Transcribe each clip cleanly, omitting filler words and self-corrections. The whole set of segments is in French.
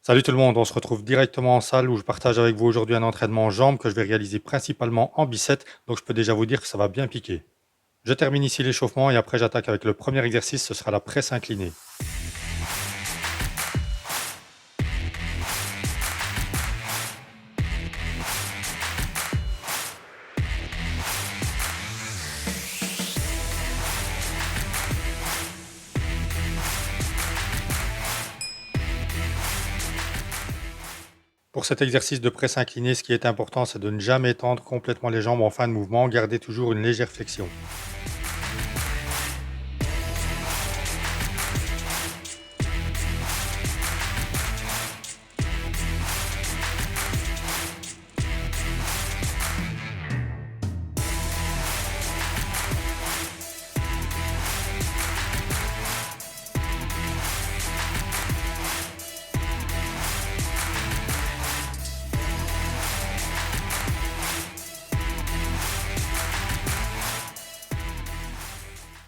Salut tout le monde, on se retrouve directement en salle où je partage avec vous aujourd'hui un entraînement en jambes que je vais réaliser principalement en biceps, donc je peux déjà vous dire que ça va bien piquer. Je termine ici l'échauffement et après j'attaque avec le premier exercice, ce sera la presse inclinée. Pour cet exercice de presse inclinée, ce qui est important, c'est de ne jamais tendre complètement les jambes en fin de mouvement, garder toujours une légère flexion.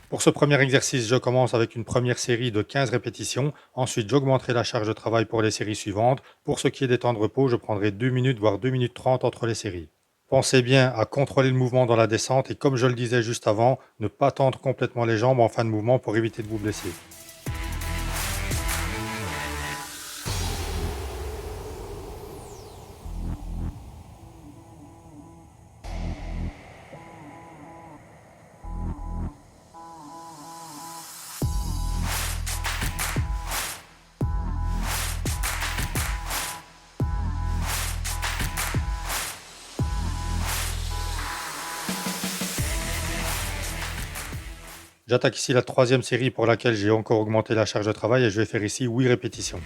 Pour ce premier exercice, je commence avec une première série de 15 répétitions. Ensuite, j'augmenterai la charge de travail pour les séries suivantes. Pour ce qui est des temps de repos, je prendrai 2 minutes, voire 2 minutes 30 entre les séries. Pensez bien à contrôler le mouvement dans la descente et comme je le disais juste avant, ne pas tendre complètement les jambes en fin de mouvement pour éviter de vous blesser. J'attaque ici la troisième série pour laquelle j'ai encore augmenté la charge de travail et je vais faire ici 8 répétitions.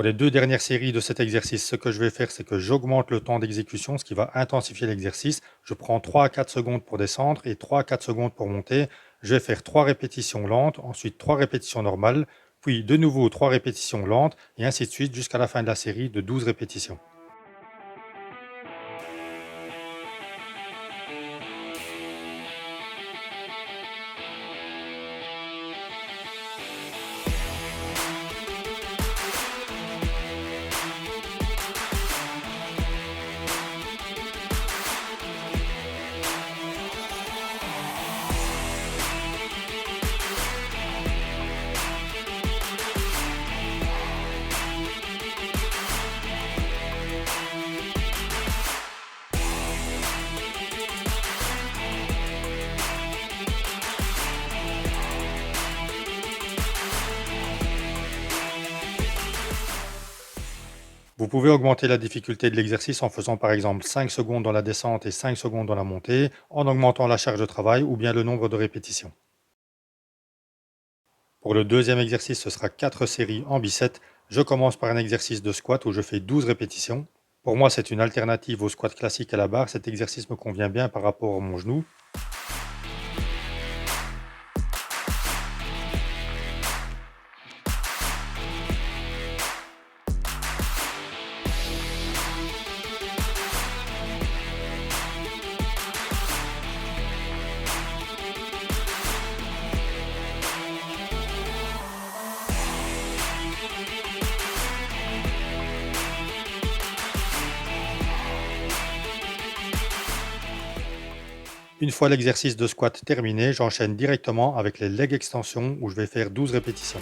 Pour les deux dernières séries de cet exercice, ce que je vais faire, c'est que j'augmente le temps d'exécution, ce qui va intensifier l'exercice. Je prends 3 à 4 secondes pour descendre et 3 à 4 secondes pour monter. Je vais faire 3 répétitions lentes, ensuite 3 répétitions normales, puis de nouveau 3 répétitions lentes, et ainsi de suite jusqu'à la fin de la série de 12 répétitions. Vous pouvez augmenter la difficulté de l'exercice en faisant par exemple 5 secondes dans la descente et 5 secondes dans la montée, en augmentant la charge de travail ou bien le nombre de répétitions. Pour le deuxième exercice, ce sera 4 séries en biceps. Je commence par un exercice de squat où je fais 12 répétitions. Pour moi, c'est une alternative au squat classique à la barre. Cet exercice me convient bien par rapport à mon genou. Une fois l'exercice de squat terminé, j'enchaîne directement avec les leg extensions où je vais faire 12 répétitions.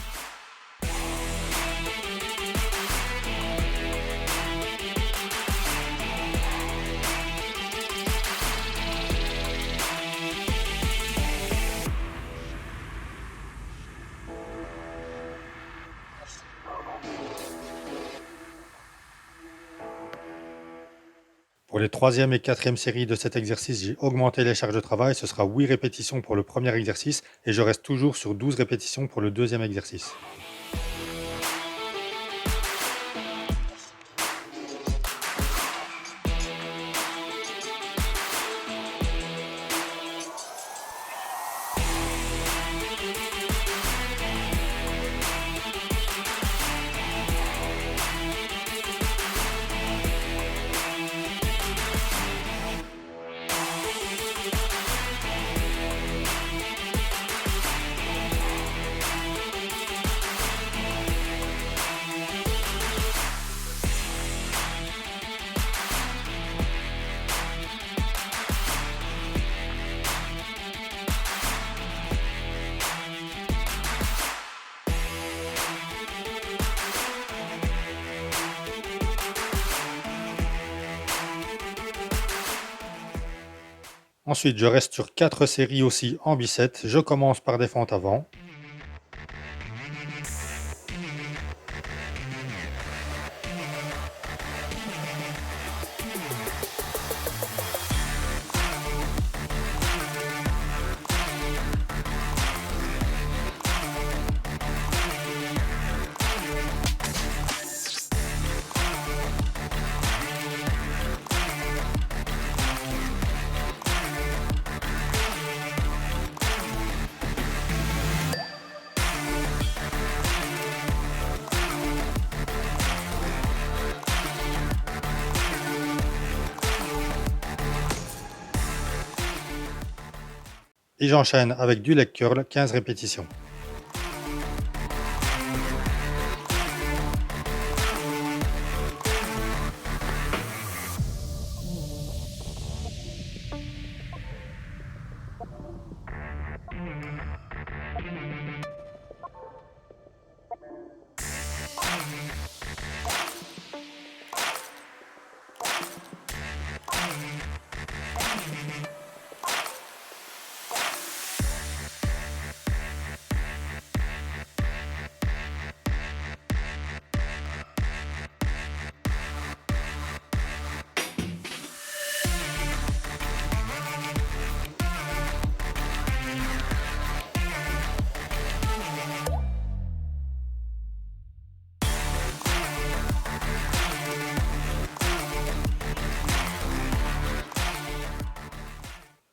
Pour Pour les troisième et quatrième séries de cet exercice, j'ai augmenté les charges de travail. Ce sera 8 répétitions pour le premier exercice et je reste toujours sur 12 répétitions pour le deuxième exercice. Ensuite, je reste sur 4 séries aussi en biceps. Je commence par des fentes avant. Et j'enchaîne avec du leg curl, 15 répétitions.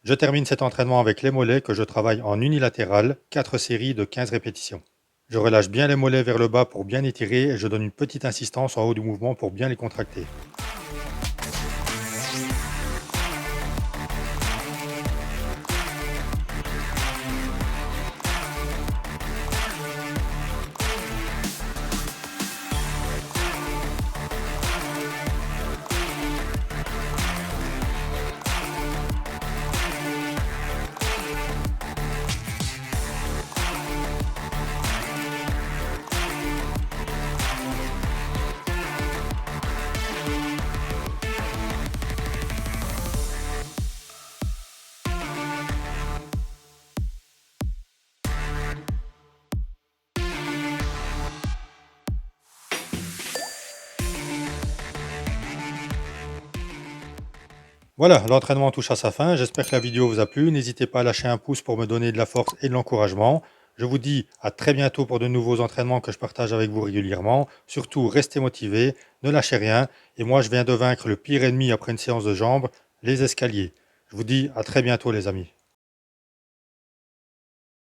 Je termine cet entraînement avec les mollets que je travaille en unilatéral, 4 séries de 15 répétitions. Je relâche bien les mollets vers le bas pour bien étirer et je donne une petite insistance en haut du mouvement pour bien les contracter. Voilà, l'entraînement touche à sa fin. J'espère que la vidéo vous a plu. N'hésitez pas à lâcher un pouce pour me donner de la force et de l'encouragement. Je vous dis à très bientôt pour de nouveaux entraînements que je partage avec vous régulièrement. Surtout, restez motivés, ne lâchez rien. Et moi, je viens de vaincre le pire ennemi après une séance de jambes, les escaliers. Je vous dis à très bientôt les amis.